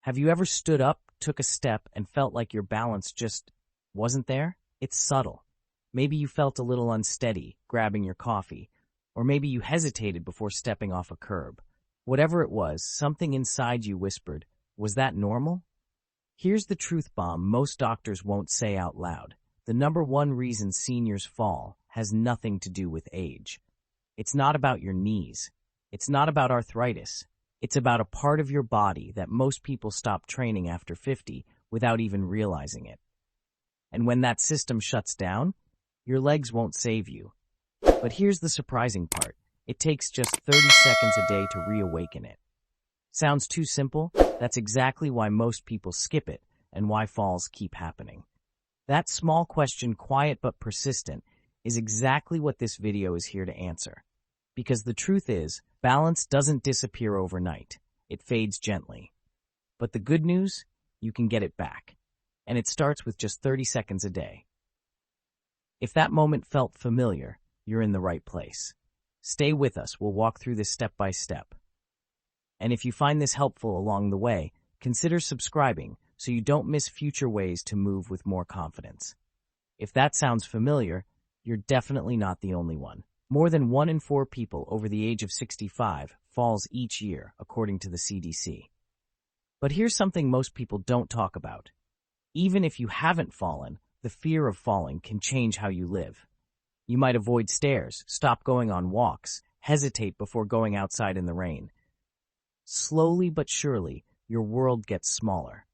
Have you ever stood up, took a step, and felt like your balance just wasn't there? It's subtle. Maybe you felt a little unsteady, grabbing your coffee, or maybe you hesitated before stepping off a curb. Whatever it was, something inside you whispered, "Was that normal?" Here's the truth bomb most doctors won't say out loud. The number one reason seniors fall has nothing to do with age. It's not about your knees. It's not about arthritis. It's about a part of your body that most people stop training after 50 without even realizing it. And when that system shuts down, your legs won't save you. But here's the surprising part. It takes just 30 seconds a day to reawaken it. Sounds too simple? That's exactly why most people skip it and why falls keep happening. That small question, quiet but persistent, is exactly what this video is here to answer. Because the truth is, balance doesn't disappear overnight. It fades gently. But the good news, you can get it back. And it starts with just 30 seconds a day. If that moment felt familiar, you're in the right place. Stay with us. We'll walk through this step by step. And if you find this helpful along the way, consider subscribing so you don't miss future ways to move with more confidence. If that sounds familiar, you're definitely not the only one. More than 1 in 4 people over the age of 65 falls each year, according to the CDC. But here's something most people don't talk about. Even if you haven't fallen, the fear of falling can change how you live. You might avoid stairs, stop going on walks, hesitate before going outside in the rain. Slowly but surely, your world gets smaller.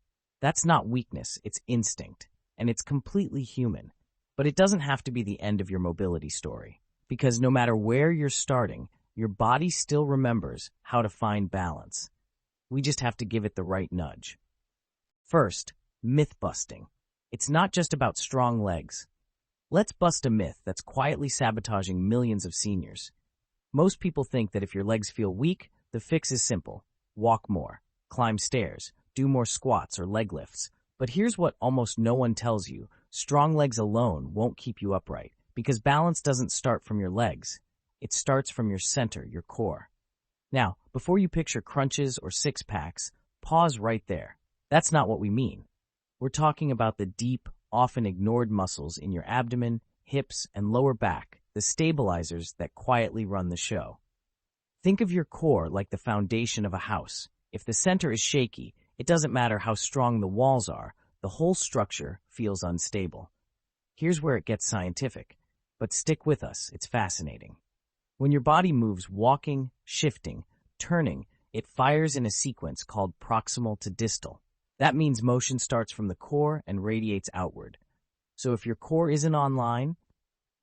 That's not weakness, it's instinct, and it's completely human. But it doesn't have to be the end of your mobility story. Because no matter where you're starting, your body still remembers how to find balance. We just have to give it the right nudge. First, myth busting. It's not just about strong legs. Let's bust a myth that's quietly sabotaging millions of seniors. Most people think that if your legs feel weak, the fix is simple. Walk more, climb stairs, do more squats or leg lifts. But here's what almost no one tells you. Strong legs alone won't keep you upright. Because balance doesn't start from your legs. It starts from your center, your core. Now, before you picture crunches or six-packs, pause right there. That's not what we mean. We're talking about the deep, often ignored muscles in your abdomen, hips, and lower back, the stabilizers that quietly run the show. Think of your core like the foundation of a house. If the center is shaky, it doesn't matter how strong the walls are, the whole structure feels unstable. Here's where it gets scientific. But stick with us, it's fascinating. When your body moves walking, shifting, turning, it fires in a sequence called proximal to distal. That means motion starts from the core and radiates outward. So if your core isn't online,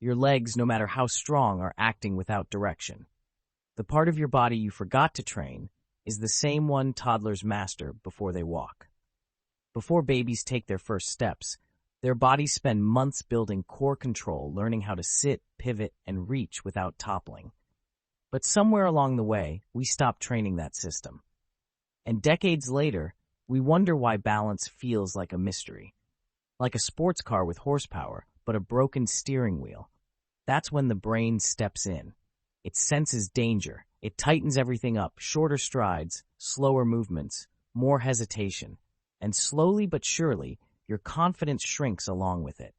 your legs, no matter how strong, are acting without direction. The part of your body you forgot to train is the same one toddlers master before they walk. Before babies take their first steps, their bodies spend months building core control, learning how to sit, pivot, and reach without toppling. But somewhere along the way, we stop training that system. And decades later, we wonder why balance feels like a mystery. Like a sports car with horsepower, but a broken steering wheel. That's when the brain steps in. It senses danger. It tightens everything up, shorter strides, slower movements, more hesitation. And slowly but surely, your confidence shrinks along with it.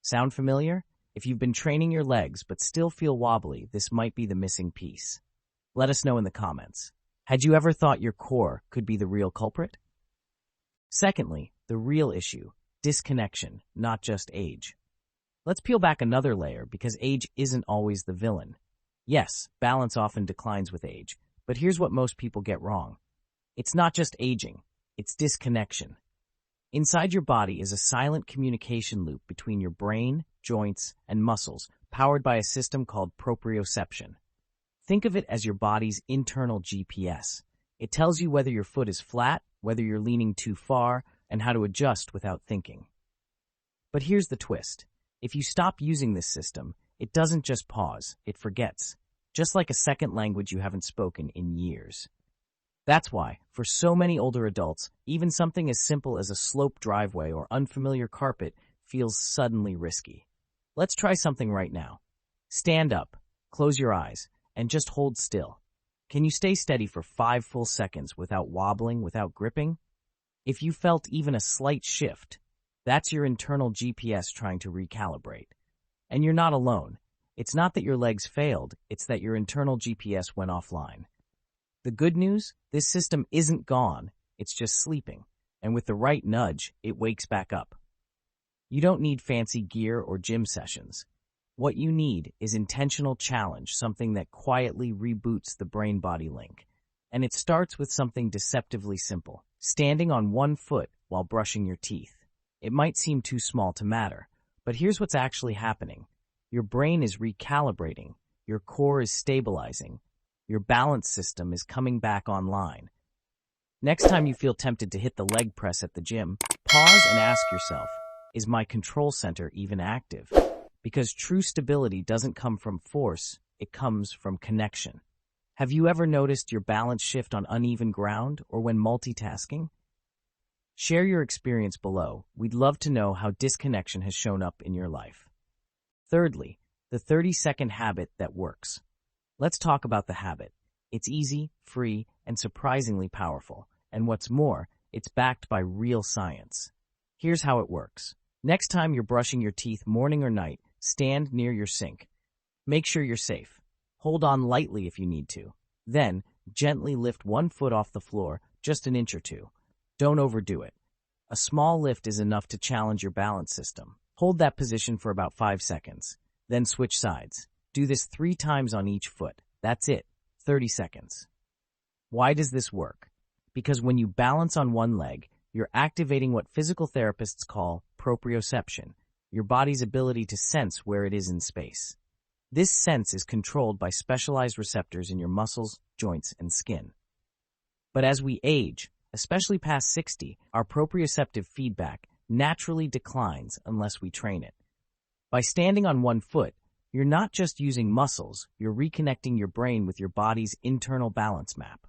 Sound familiar? If you've been training your legs but still feel wobbly, this might be the missing piece. Let us know in the comments. Had you ever thought your core could be the real culprit? Secondly, the real issue, disconnection, not just age. Let's peel back another layer because age isn't always the villain. Yes, balance often declines with age, but here's what most people get wrong. It's not just aging, it's disconnection. Inside your body is a silent communication loop between your brain, joints, and muscles, powered by a system called proprioception. Think of it as your body's internal GPS. It tells you whether your foot is flat, whether you're leaning too far, and how to adjust without thinking. But here's the twist. If you stop using this system, it doesn't just pause, it forgets. Just like a second language you haven't spoken in years. That's why, for so many older adults, even something as simple as a sloped driveway or unfamiliar carpet feels suddenly risky. Let's try something right now. Stand up, close your eyes, and just hold still. Can you stay steady for 5 full seconds without wobbling, without gripping? If you felt even a slight shift, that's your internal GPS trying to recalibrate. And you're not alone. It's not that your legs failed, it's that your internal GPS went offline. The good news? This system isn't gone, it's just sleeping. And with the right nudge, it wakes back up. You don't need fancy gear or gym sessions. What you need is intentional challenge, something that quietly reboots the brain-body link. And it starts with something deceptively simple: standing on one foot while brushing your teeth. It might seem too small to matter, but here's what's actually happening. Your brain is recalibrating, your core is stabilizing, your balance system is coming back online. Next time you feel tempted to hit the leg press at the gym, pause and ask yourself, is my control center even active? Because true stability doesn't come from force, it comes from connection. Have you ever noticed your balance shift on uneven ground or when multitasking? Share your experience below. We'd love to know how disconnection has shown up in your life. Thirdly, the 30-second habit that works. Let's talk about the habit. It's easy, free, and surprisingly powerful. And what's more, it's backed by real science. Here's how it works. Next time you're brushing your teeth, morning or night, stand near your sink. Make sure you're safe. Hold on lightly if you need to. Then, gently lift one foot off the floor, just an inch or two. Don't overdo it. A small lift is enough to challenge your balance system. Hold that position for about 5 seconds. Then switch sides. Do this 3 times on each foot. That's it. 30 seconds. Why does this work? Because when you balance on one leg, you're activating what physical therapists call proprioception, your body's ability to sense where it is in space. This sense is controlled by specialized receptors in your muscles, joints, and skin. But as we age, especially past 60, our proprioceptive feedback naturally declines unless we train it. By standing on one foot, you're not just using muscles, you're reconnecting your brain with your body's internal balance map.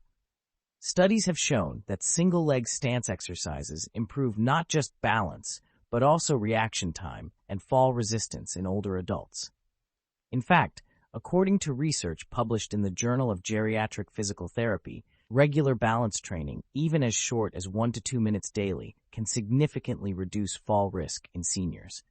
Studies have shown that single-leg stance exercises improve not just balance, but also reaction time and fall resistance in older adults. In fact, according to research published in the Journal of Geriatric Physical Therapy, regular balance training, even as short as 1 to 2 minutes daily, can significantly reduce fall risk in seniors.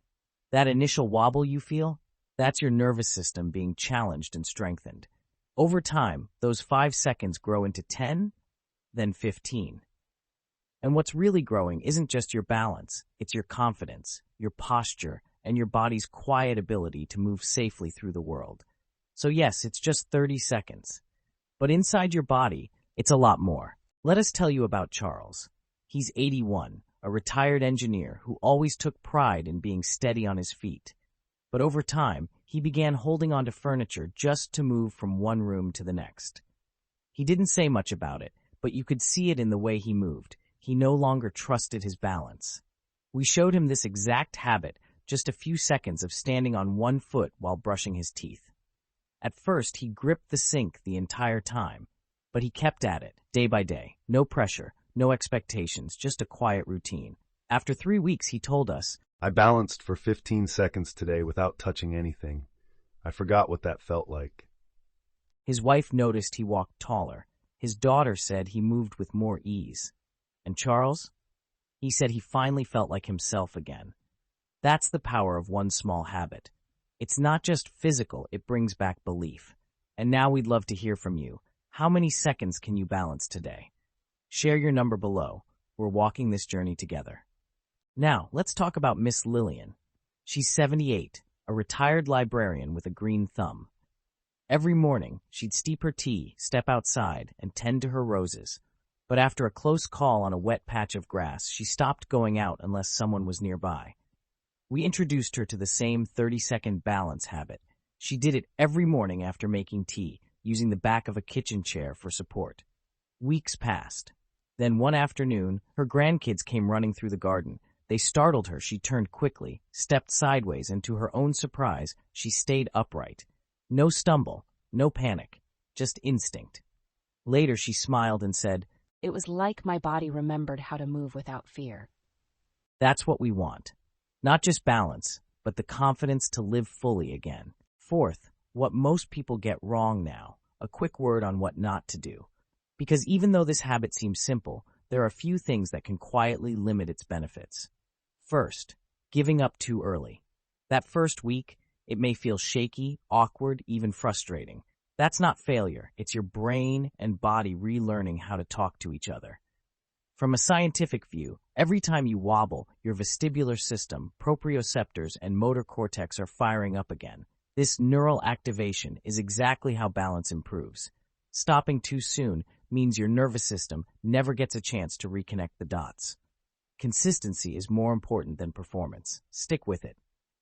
That initial wobble you feel? That's your nervous system being challenged and strengthened. Over time, those 5 seconds grow into 10, then 15. And what's really growing isn't just your balance, it's your confidence, your posture, and your body's quiet ability to move safely through the world. So yes, it's just 30 seconds. But inside your body, it's a lot more. Let us tell you about Charles. He's 81, a retired engineer who always took pride in being steady on his feet. But over time, he began holding onto furniture just to move from one room to the next. He didn't say much about it, but you could see it in the way he moved. He no longer trusted his balance. We showed him this exact habit, just a few seconds of standing on one foot while brushing his teeth. At first, he gripped the sink the entire time, but he kept at it, day by day. No pressure, no expectations, just a quiet routine. After 3 weeks, he told us, I balanced for 15 seconds today without touching anything. I forgot what that felt like. His wife noticed he walked taller. His daughter said he moved with more ease. And Charles? He said he finally felt like himself again. That's the power of one small habit. It's not just physical, it brings back belief. And now we'd love to hear from you. How many seconds can you balance today? Share your number below. We're walking this journey together. Now, let's talk about Miss Lillian. She's 78, a retired librarian with a green thumb. Every morning, she'd steep her tea, step outside, and tend to her roses. But after a close call on a wet patch of grass, she stopped going out unless someone was nearby. We introduced her to the same 30-second balance habit. She did it every morning after making tea, using the back of a kitchen chair for support. Weeks passed. Then one afternoon, her grandkids came running through the garden. They startled her. She turned quickly, stepped sideways, and to her own surprise, she stayed upright. No stumble, no panic, just instinct. Later, she smiled and said, "It was like my body remembered how to move without fear." That's what we want. Not just balance, but the confidence to live fully again. Fourth, what most people get wrong now, a quick word on what not to do. Because even though this habit seems simple, there are a few things that can quietly limit its benefits. First, giving up too early. That first week, it may feel shaky, awkward, even frustrating. That's not failure. It's your brain and body relearning how to talk to each other. From a scientific view, every time you wobble, your vestibular system, proprioceptors, and motor cortex are firing up again. This neural activation is exactly how balance improves. Stopping too soon means your nervous system never gets a chance to reconnect the dots. Consistency is more important than performance. Stick with it.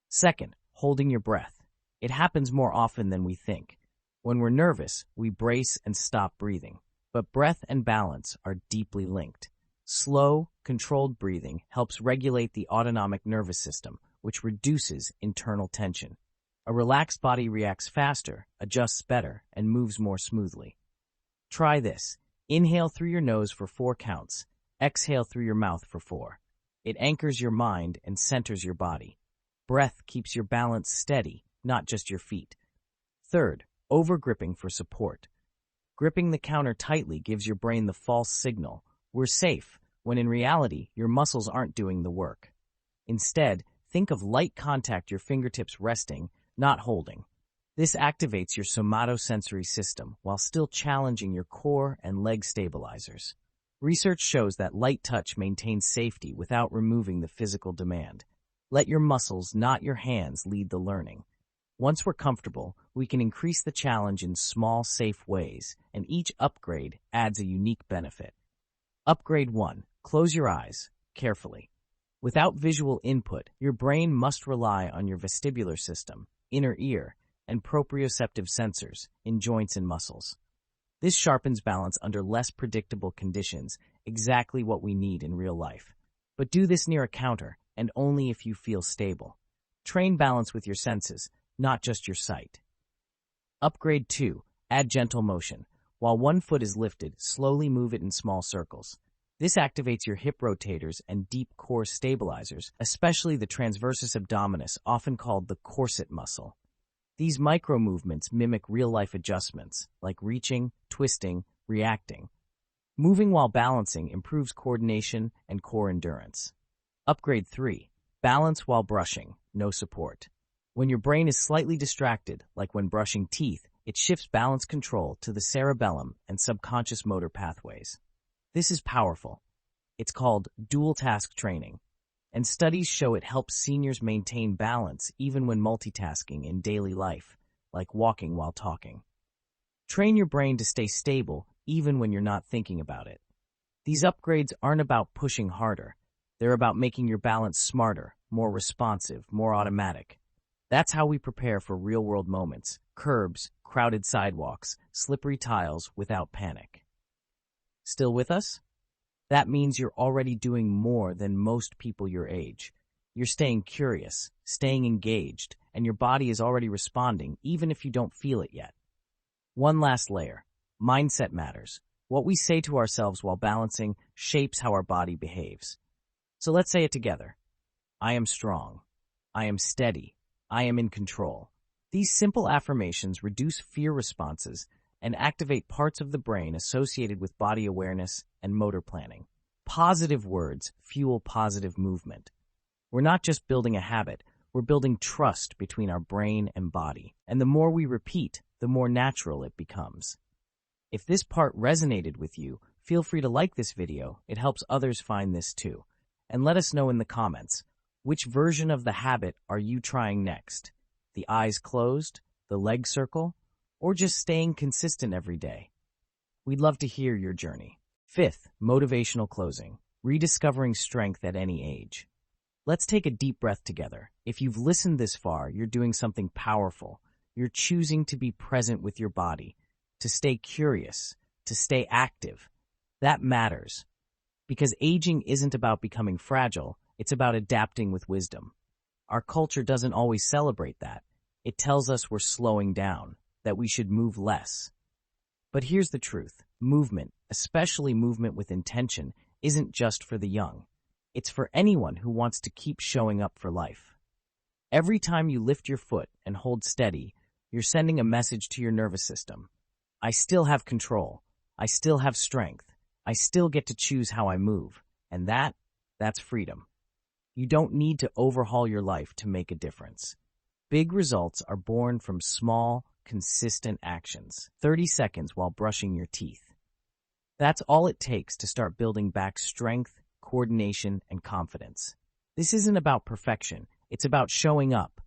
Second, holding your breath. It happens more often than we think. When we're nervous, we brace and stop breathing. But breath and balance are deeply linked. Slow, controlled breathing helps regulate the autonomic nervous system, which reduces internal tension. A relaxed body reacts faster, adjusts better, and moves more smoothly. Try this. Inhale through your nose for 4 counts. Exhale through your mouth for 4. It anchors your mind and centers your body. Breath keeps your balance steady, not just your feet. Third, overgripping for support. Gripping the counter tightly gives your brain the false signal, "We're safe," when in reality, your muscles aren't doing the work. Instead, think of light contact, your fingertips resting, not holding. This activates your somatosensory system while still challenging your core and leg stabilizers. Research shows that light touch maintains safety without removing the physical demand. Let your muscles, not your hands, lead the learning. Once we're comfortable, we can increase the challenge in small, safe ways, and each upgrade adds a unique benefit. Upgrade 1. Close your eyes, carefully. Without visual input, your brain must rely on your vestibular system, inner ear, and proprioceptive sensors in joints and muscles. This sharpens balance under less predictable conditions, exactly what we need in real life. But do this near a counter, and only if you feel stable. Train balance with your senses, not just your sight. Upgrade 2. Add gentle motion. While one foot is lifted, slowly move it in small circles. This activates your hip rotators and deep core stabilizers, especially the transversus abdominis, often called the corset muscle. These micro-movements mimic real-life adjustments, like reaching, twisting, reacting. Moving while balancing improves coordination and core endurance. Upgrade 3. Balance while brushing, no support. When your brain is slightly distracted, like when brushing teeth, it shifts balance control to the cerebellum and subconscious motor pathways. This is powerful. It's called dual task training, and studies show it helps seniors maintain balance even when multitasking in daily life, like walking while talking. Train your brain to stay stable even when you're not thinking about it. These upgrades aren't about pushing harder. They're about making your balance smarter, more responsive, more automatic. That's how we prepare for real-world moments, curbs, crowded sidewalks, slippery tiles without panic. Still with us? That means you're already doing more than most people your age. You're staying curious, staying engaged, and your body is already responding even if you don't feel it yet. One last layer. Mindset matters. What we say to ourselves while balancing shapes how our body behaves. So let's say it together. I am strong. I am steady. I am in control. These simple affirmations reduce fear responses and activate parts of the brain associated with body awareness and motor planning. Positive words fuel positive movement. We're not just building a habit, we're building trust between our brain and body. And the more we repeat, the more natural it becomes. If this part resonated with you, feel free to like this video. It helps others find this too. And let us know in the comments, which version of the habit are you trying next? The eyes closed, the leg circle, or just staying consistent every day? We'd love to hear your journey. Fifth, motivational closing. Rediscovering strength at any age. Let's take a deep breath together. If you've listened this far, you're doing something powerful. You're choosing to be present with your body, to stay curious, to stay active. That matters. Because aging isn't about becoming fragile, it's about adapting with wisdom. Our culture doesn't always celebrate that. It tells us we're slowing down, that we should move less. But here's the truth. Movement, especially movement with intention, isn't just for the young. It's for anyone who wants to keep showing up for life. Every time you lift your foot and hold steady, you're sending a message to your nervous system. I still have control. I still have strength. I still get to choose how I move, and that's freedom. You don't need to overhaul your life to make a difference. Big results are born from small, consistent actions. 30 seconds while brushing your teeth. That's all it takes to start building back strength, coordination, and confidence. This isn't about perfection. It's about showing up.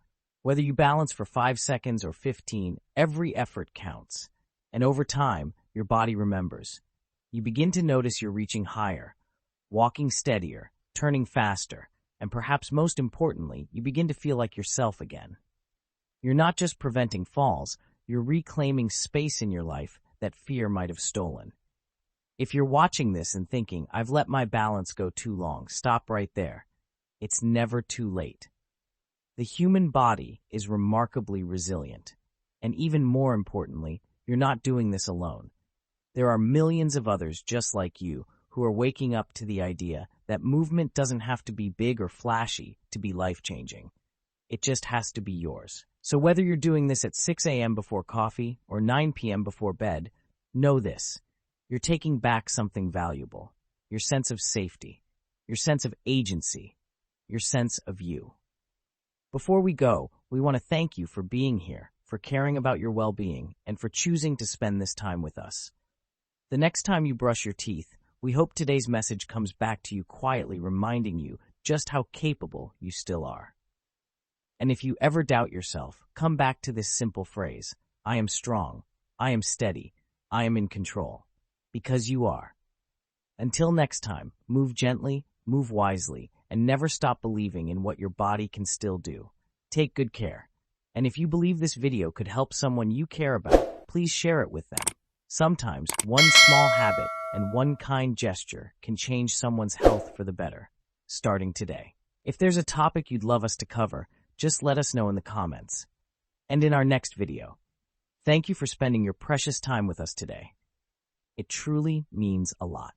Whether you balance for 5 seconds or 15, every effort counts. And over time, your body remembers. You begin to notice you're reaching higher, walking steadier, turning faster, and perhaps most importantly, you begin to feel like yourself again. You're not just preventing falls, you're reclaiming space in your life that fear might have stolen. If you're watching this and thinking, I've let my balance go too long, stop right there. It's never too late. The human body is remarkably resilient. And even more importantly, you're not doing this alone. There are millions of others just like you who are waking up to the idea that movement doesn't have to be big or flashy to be life-changing. It just has to be yours. So whether you're doing this at 6 a.m. before coffee or 9 p.m. before bed, know this. You're taking back something valuable. Your sense of safety, your sense of agency, your sense of you. Before we go, we want to thank you for being here, for caring about your well-being, and for choosing to spend this time with us. The next time you brush your teeth, we hope today's message comes back to you quietly, reminding you just how capable you still are. And if you ever doubt yourself, come back to this simple phrase, I am strong, I am steady, I am in control. Because you are. Until next time, move gently, move wisely, and never stop believing in what your body can still do. Take good care. And if you believe this video could help someone you care about, please share it with them. Sometimes one small habit and one kind gesture can change someone's health for the better, starting today. If there's a topic you'd love us to cover, just let us know in the comments. And in our next video. Thank you for spending your precious time with us today. It truly means a lot.